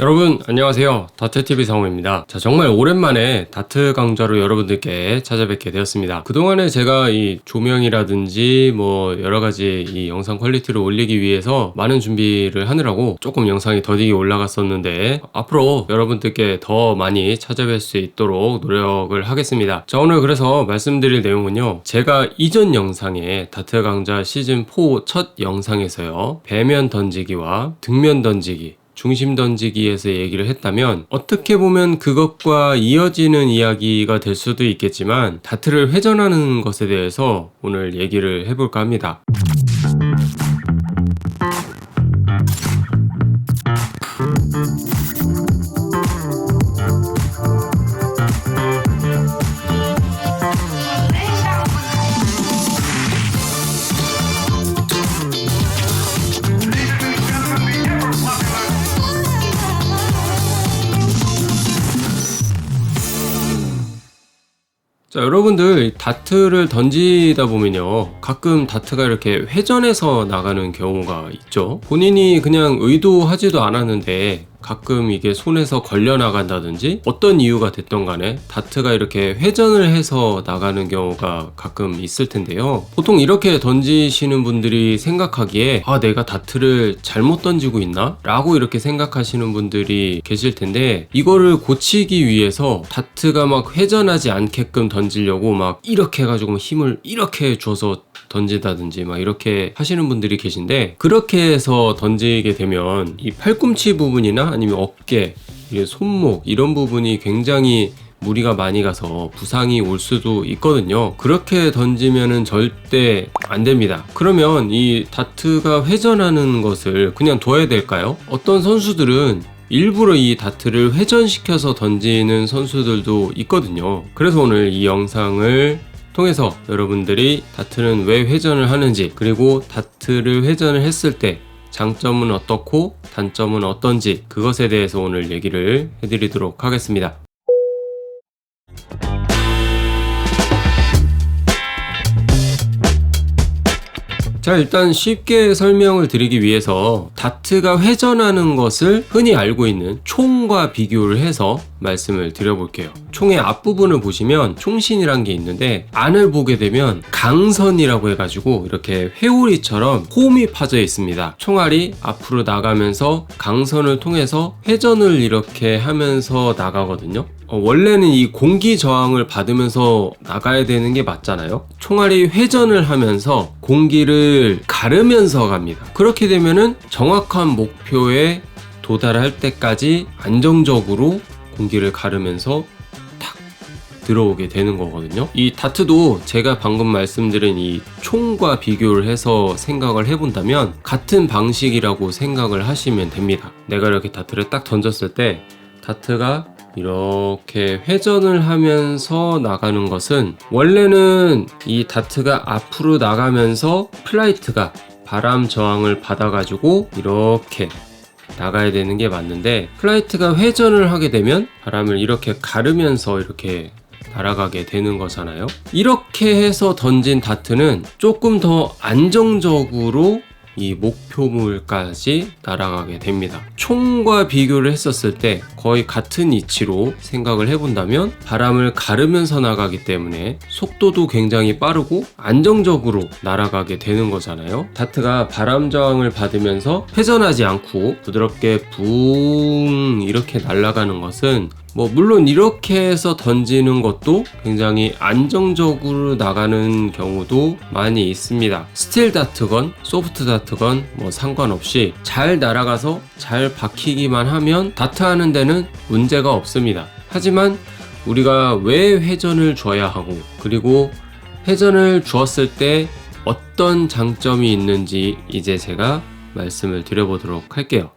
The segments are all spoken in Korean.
여러분 안녕하세요. 다트TV 상호입니다. 자, 정말 오랜만에 다트 강좌로 여러분들께 찾아뵙게 되었습니다. 그동안에 제가 이 조명이라든지 뭐 여러가지 이 영상 퀄리티를 올리기 위해서 많은 준비를 하느라고 조금 영상이 더디게 올라갔었는데 앞으로 여러분들께 더 많이 찾아뵐 수 있도록 노력을 하겠습니다. 자, 오늘 그래서 말씀드릴 내용은요, 제가 이전 영상에 다트 강좌 시즌4 첫 영상에서요, 배면 던지기와 등면 던지기, 중심 던지기에서 얘기를 했다면 어떻게 보면 그것과 이어지는 이야기가 될 수도 있겠지만 다트를 회전하는 것에 대해서 오늘 얘기를 해볼까 합니다. 자, 여러분들 다트를 던지다 보면요, 가끔 다트가 이렇게 회전해서 나가는 경우가 있죠. 본인이 그냥 의도하지도 않았는데 가끔 이게 손에서 걸려 나간다든지 어떤 이유가 됐던 간에 다트가 이렇게 회전을 해서 나가는 경우가 가끔 있을 텐데요. 보통 이렇게 던지시는 분들이 생각하기에 내가 다트를 잘못 던지고 있나? 라고 이렇게 생각하시는 분들이 계실 텐데, 이거를 고치기 위해서 다트가 막 회전하지 않게끔 던지려고 막 이렇게 해가지고 힘을 이렇게 줘서 던지다든지 막 이렇게 하시는 분들이 계신데, 그렇게 해서 던지게 되면 이 팔꿈치 부분이나 아니면 어깨, 손목 이런 부분이 굉장히 무리가 많이 가서 부상이 올 수도 있거든요. 그렇게 던지면은 절대 안 됩니다. 그러면 이 다트가 회전하는 것을 그냥 둬야 될까요? 어떤 선수들은 일부러 이 다트를 회전시켜서 던지는 선수들도 있거든요. 그래서 오늘 이 영상을 통해서 여러분들이 다트는 왜 회전을 하는지, 그리고 다트를 회전을 했을 때 장점은 어떻고 단점은 어떤지, 그것에 대해서 오늘 얘기를 해드리도록 하겠습니다. 자, 일단 쉽게 설명을 드리기 위해서 다트가 회전하는 것을 흔히 알고 있는 총과 비교를 해서 말씀을 드려볼게요. 총의 앞부분을 보시면 총신이란 게 있는데, 안을 보게 되면 강선이라고 해가지고 이렇게 회오리처럼 홈이 파져 있습니다. 총알이 앞으로 나가면서 강선을 통해서 회전을 이렇게 하면서 나가거든요. 원래는 이 공기 저항을 받으면서 나가야 되는 게 맞잖아요. 총알이 회전을 하면서 공기를 가르면서 갑니다. 그렇게 되면은 정확한 목표에 도달할 때까지 안정적으로 공기를 가르면서 탁 들어오게 되는 거거든요. 이 다트도 제가 방금 말씀드린 이 총과 비교를 해서 생각을 해본다면 같은 방식이라고 생각을 하시면 됩니다. 내가 이렇게 다트를 딱 던졌을 때 다트가 이렇게 회전을 하면서 나가는 것은, 원래는 이 다트가 앞으로 나가면서 플라이트가 바람 저항을 받아가지고 이렇게 나가야 되는 게 맞는데, 플라이트가 회전을 하게 되면 바람을 이렇게 가르면서 이렇게 날아가게 되는 거잖아요. 이렇게 해서 던진 다트는 조금 더 안정적으로 이 목표물까지 날아가게 됩니다. 총과 비교를 했었을 때 거의 같은 이치로 생각을 해본다면 바람을 가르면서 나가기 때문에 속도도 굉장히 빠르고 안정적으로 날아가게 되는 거잖아요. 다트가 바람 저항을 받으면서 회전하지 않고 부드럽게 붕 이렇게 날아가는 것은, 물론 이렇게 해서 던지는 것도 굉장히 안정적으로 나가는 경우도 많이 있습니다. 스틸 다트건 소프트 다트건 상관없이 잘 날아가서 잘 박히기만 하면 다트 하는 데는 문제가 없습니다. 하지만 우리가 왜 회전을 줘야 하고, 그리고 회전을 주었을 때 어떤 장점이 있는지 이제 제가 말씀을 드려보도록 할게요.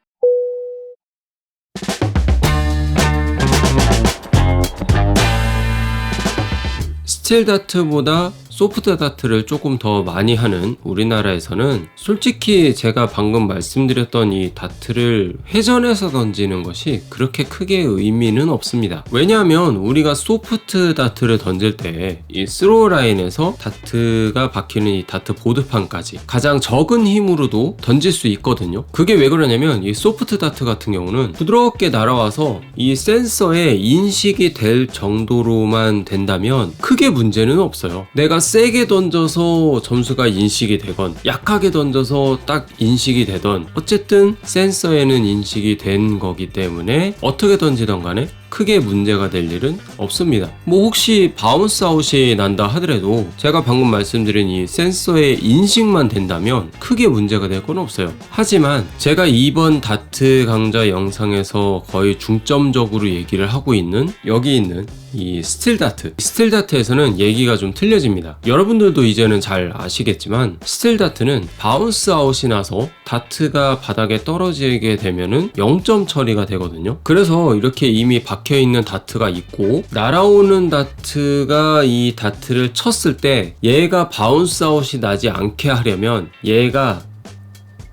스틸 다트보다 소프트 다트를 조금 더 많이 하는 우리나라에서는 솔직히 제가 방금 말씀드렸던 이 다트를 회전해서 던지는 것이 그렇게 크게 의미는 없습니다. 왜냐하면 우리가 소프트 다트를 던질 때 이 스로우 라인에서 다트가 박히는 이 다트 보드판까지 가장 적은 힘으로도 던질 수 있거든요. 그게 왜 그러냐면 이 소프트 다트 같은 경우는 부드럽게 날아와서 이 센서에 인식이 될 정도로만 된다면 크게 문제는 없어요. 내가 세게 던져서 점수가 인식이 되건 약하게 던져서 딱 인식이 되던 어쨌든 센서에는 인식이 된 거기 때문에 어떻게 던지던 간에 크게 문제가 될 일은 없습니다. 뭐 혹시 바운스 아웃이 난다 하더라도 제가 방금 말씀드린 이 센서의 인식만 된다면 크게 문제가 될 건 없어요. 하지만 제가 이번 다트 강좌 영상에서 거의 중점적으로 얘기를 하고 있는 여기 있는 이 스틸 다트에서는 얘기가 좀 틀려집니다. 여러분들도 이제는 잘 아시겠지만 스틸 다트는 바운스 아웃이 나서 다트가 바닥에 떨어지게 되면은 0점 처리가 되거든요. 그래서 이렇게 이미 박혀있는 다트가 있고 날아오는 다트가 이 다트를 쳤을 때 얘가 바운스 아웃이 나지 않게 하려면 얘가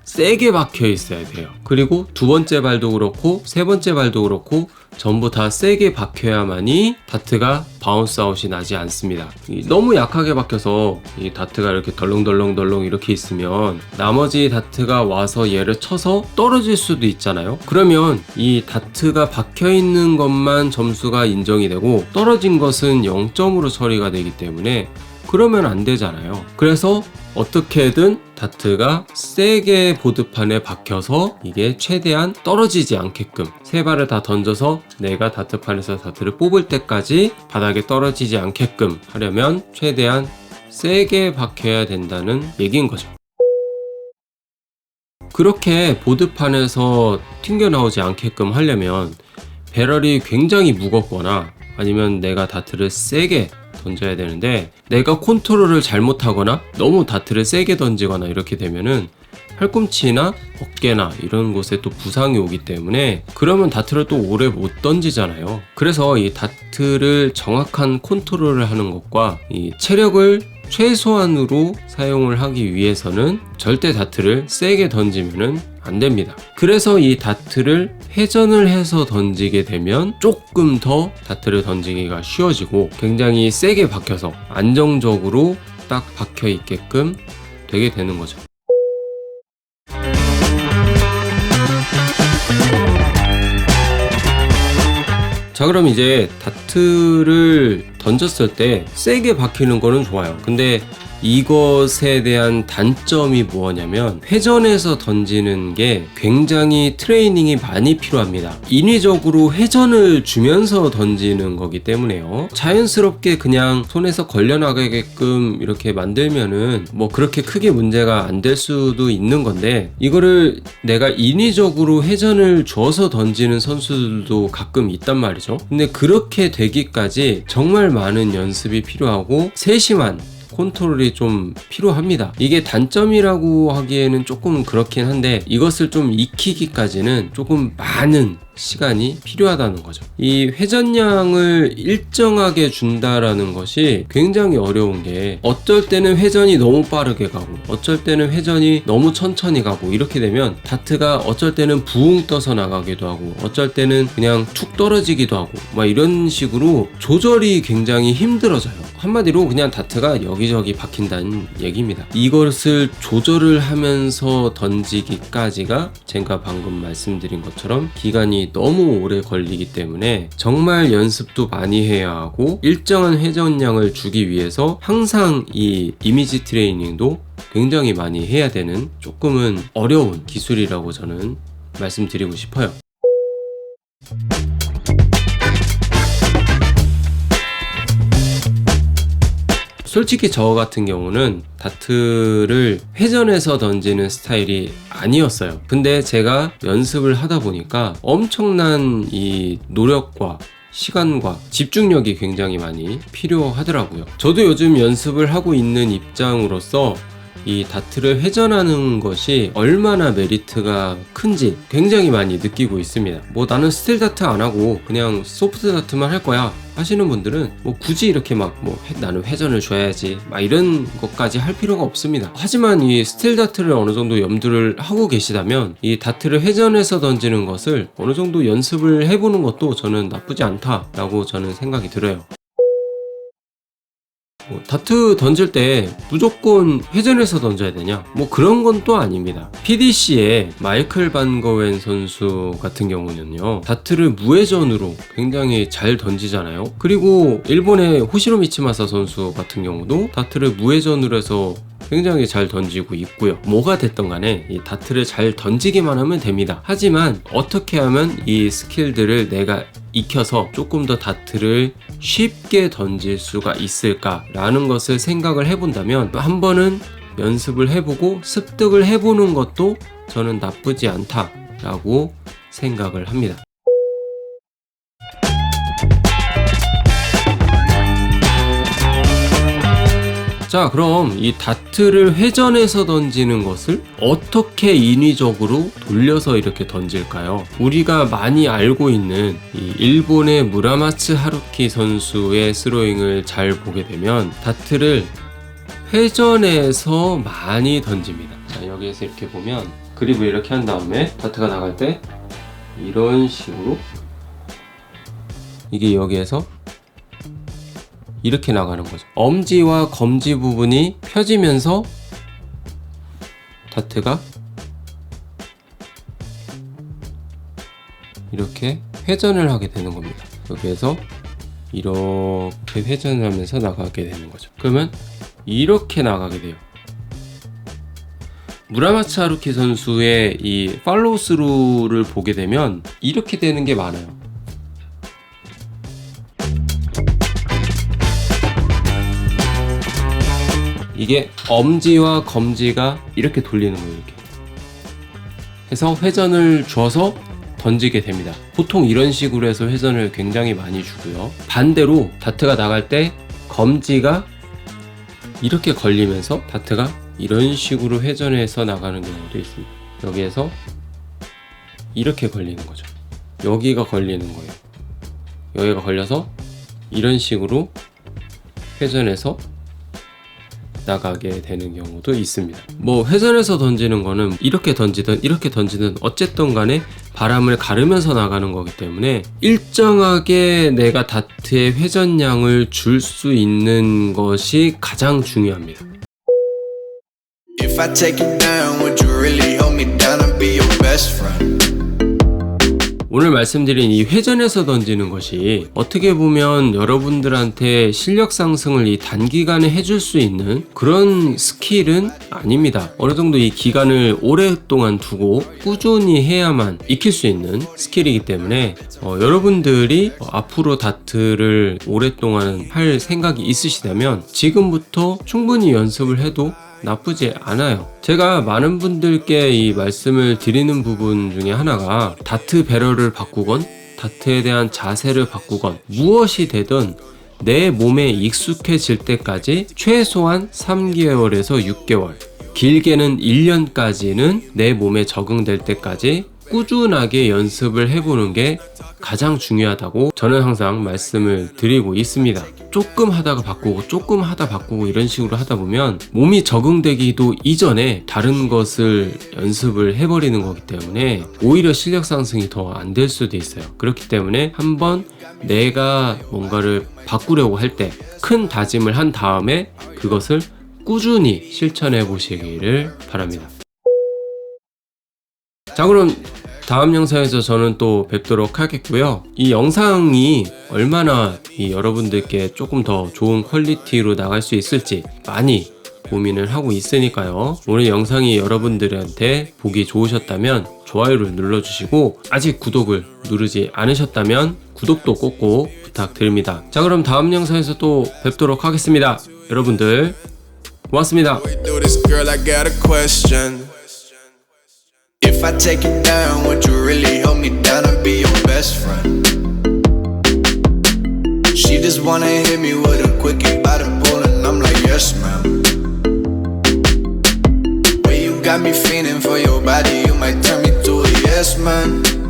세게 박혀 있어야 돼요. 그리고 두 번째 발도 그렇고 세 번째 발도 그렇고 전부 다 세게 박혀야만이 다트가 바운스 아웃이 나지 않습니다. 너무 약하게 박혀서 이 다트가 이렇게 덜렁덜렁 이렇게 있으면 나머지 다트가 와서 얘를 쳐서 떨어질 수도 있잖아요. 그러면 이 다트가 박혀 있는 것만 점수가 인정이 되고 떨어진 것은 0점으로 처리가 되기 때문에 그러면 안 되잖아요. 그래서 어떻게든 다트가 세게 보드판에 박혀서 이게 최대한 떨어지지 않게끔 세 발을 다 던져서 내가 다트판에서 다트를 뽑을 때까지 바닥에 떨어지지 않게끔 하려면 최대한 세게 박혀야 된다는 얘기인 거죠. 그렇게 보드판에서 튕겨나오지 않게끔 하려면 배럴이 굉장히 무겁거나 아니면 내가 다트를 세게 던져야 되는데 내가 컨트롤을 잘못하거나 너무 다트를 세게 던지거나 이렇게 되면은 팔꿈치나 어깨나 이런 곳에 또 부상이 오기 때문에 그러면 다트를 또 오래 못 던지잖아요. 그래서 이 다트를 정확한 컨트롤을 하는 것과 이 체력을 최소한으로 사용을 하기 위해서는 절대 다트를 세게 던지면은 안 됩니다. 그래서 이 다트를 회전을 해서 던지게 되면 조금 더 다트를 던지기가 쉬워지고 굉장히 세게 박혀서 안정적으로 딱 박혀 있게끔 되게 되는 거죠. 자, 그럼 이제 다트를 던졌을 때 세게 박히는 거는 좋아요. 근데 이것에 대한 단점이 뭐냐면 회전해서 던지는 게 굉장히 트레이닝이 많이 필요합니다. 인위적으로 회전을 주면서 던지는 거기 때문에요. 자연스럽게 그냥 손에서 걸려나가게끔 이렇게 만들면은 뭐 그렇게 크게 문제가 안 될 수도 있는 건데 이거를 내가 인위적으로 회전을 줘서 던지는 선수들도 가끔 있단 말이죠. 근데 그렇게 되기까지 정말 많은 연습이 필요하고 세심한 컨트롤이 좀 필요합니다. 이게 단점이라고 하기에는 조금 그렇긴 한데 이것을 좀 익히기까지는 조금 많은 시간이 필요하다는 거죠. 이 회전량을 일정하게 준다라는 것이 굉장히 어려운 게 어쩔 때는 회전이 너무 빠르게 가고 어쩔 때는 회전이 너무 천천히 가고 이렇게 되면 다트가 어쩔 때는 부웅 떠서 나가기도 하고 어쩔 때는 그냥 툭 떨어지기도 하고 막 이런 식으로 조절이 굉장히 힘들어져요. 한마디로 그냥 다트가 여기저기 박힌다는 얘기입니다. 이것을 조절을 하면서 던지기까지가 제가 방금 말씀드린 것처럼 기간이 너무 오래 걸리기 때문에 정말 연습도 많이 해야 하고 일정한 회전량을 주기 위해서 항상 이 이미지 트레이닝도 굉장히 많이 해야 되는 조금은 어려운 기술이라고 저는 말씀드리고 싶어요. 솔직히 저 같은 경우는 다트를 회전해서 던지는 스타일이 아니었어요. 근데 제가 연습을 하다 보니까 엄청난 이 노력과 시간과 집중력이 굉장히 많이 필요하더라고요. 저도 요즘 연습을 하고 있는 입장으로서 이 다트를 회전하는 것이 얼마나 메리트가 큰지 굉장히 많이 느끼고 있습니다. 뭐 나는 스틸 다트 안 하고 그냥 소프트 다트만 할 거야 하시는 분들은 뭐 굳이 이렇게 막 뭐 나는 회전을 줘야지 막 이런 것까지 할 필요가 없습니다. 하지만 이 스틸 다트를 어느 정도 염두를 하고 계시다면 이 다트를 회전해서 던지는 것을 어느 정도 연습을 해보는 것도 저는 나쁘지 않다라고 저는 생각이 들어요. 다트 던질 때 무조건 회전해서 던져야 되냐? 뭐 그런 건 또 아닙니다. PDC의 마이클 반거웬 선수 같은 경우는요, 다트를 무회전으로 굉장히 잘 던지잖아요. 그리고 일본의 호시로 미치마사 선수 같은 경우도 다트를 무회전으로 해서 굉장히 잘 던지고 있고요. 뭐가 됐던 간에 이 다트를 잘 던지기만 하면 됩니다. 하지만 어떻게 하면 이 스킬들을 내가 익혀서 조금 더 다트를 쉽게 던질 수가 있을까라는 것을 생각을 해본다면 한 번은 연습을 해보고 습득을 해보는 것도 저는 나쁘지 않다라고 생각을 합니다. 자, 그럼 이 다트를 회전해서 던지는 것을 어떻게 인위적으로 돌려서 이렇게 던질까요? 우리가 많이 알고 있는 이 일본의 무라마츠 하루키 선수의 스로잉을 잘 보게 되면 다트를 회전해서 많이 던집니다. 자, 여기에서 이렇게 보면 그립을 이렇게 한 다음에 다트가 나갈 때 이런 식으로 이게 여기에서 이렇게 나가는 거죠. 엄지와 검지 부분이 펴지면서 다트가 이렇게 회전을 하게 되는 겁니다. 여기에서 이렇게 회전을 하면서 나가게 되는 거죠. 그러면 이렇게 나가게 돼요. 무라마츠 하루키 선수의 이 팔로우 스루를 보게 되면 이렇게 되는 게 많아요. 이게 엄지와 검지가 이렇게 돌리는 거예요. 이렇게 해서 회전을 줘서 던지게 됩니다. 보통 이런 식으로 해서 회전을 굉장히 많이 주고요. 반대로 다트가 나갈 때 검지가 이렇게 걸리면서 다트가 이런 식으로 회전해서 나가는 경우도 있습니다. 여기에서 이렇게 걸리는 거죠. 여기가 걸리는 거예요. 여기가 걸려서 이런 식으로 회전해서 나가게 되는 경우도 있습니다. 뭐 회전해서 던지는 거는 이렇게 던지든 어쨌든 간에 바람을 가르면서 나가는 거기 때문에 일정하게 내가 다트의 회전량을 줄 수 있는 것이 가장 중요합니다. If I take you down, would you really hold me down and be your best friend? 오늘 말씀드린 이 회전해서 던지는 것이 어떻게 보면 여러분들한테 실력 상승을 이 단기간에 해줄 수 있는 그런 스킬은 아닙니다. 어느 정도 이 기간을 오랫동안 두고 꾸준히 해야만 익힐 수 있는 스킬이기 때문에 여러분들이 앞으로 다트를 오랫동안 할 생각이 있으시다면 지금부터 충분히 연습을 해도 나쁘지 않아요. 제가 많은 분들께 이 말씀을 드리는 부분 중에 하나가 다트 배럴을 바꾸건 다트에 대한 자세를 바꾸건 무엇이 되든 내 몸에 익숙해질 때까지 최소한 3개월에서 6개월 길게는 1년까지는 내 몸에 적응될 때까지 꾸준하게 연습을 해보는 게 가장 중요하다고 저는 항상 말씀을 드리고 있습니다. 조금 하다가 바꾸고 조금 하다 바꾸고 이런 식으로 하다 보면 몸이 적응되기도 이전에 다른 것을 연습을 해버리는 거기 때문에 오히려 실력 상승이 더 안 될 수도 있어요. 그렇기 때문에 한번 내가 뭔가를 바꾸려고 할 때 큰 다짐을 한 다음에 그것을 꾸준히 실천해 보시기를 바랍니다. 자, 그럼 다음 영상에서 저는 또 뵙도록 하겠고요. 이 영상이 얼마나 여러분들께 조금 더 좋은 퀄리티로 나갈 수 있을지 많이 고민을 하고 있으니까요. 오늘 영상이 여러분들한테 보기 좋으셨다면 좋아요를 눌러주시고 아직 구독을 누르지 않으셨다면 구독도 꼭꼭 부탁드립니다. 자, 그럼 다음 영상에서 또 뵙도록 하겠습니다. 여러분들 고맙습니다. If I take you down, would you really hold me down and be your best friend? She just wanna hit me with a quickie by the pool and I'm like, yes ma'am. got me feeling for your body. You might turn me to a yes man.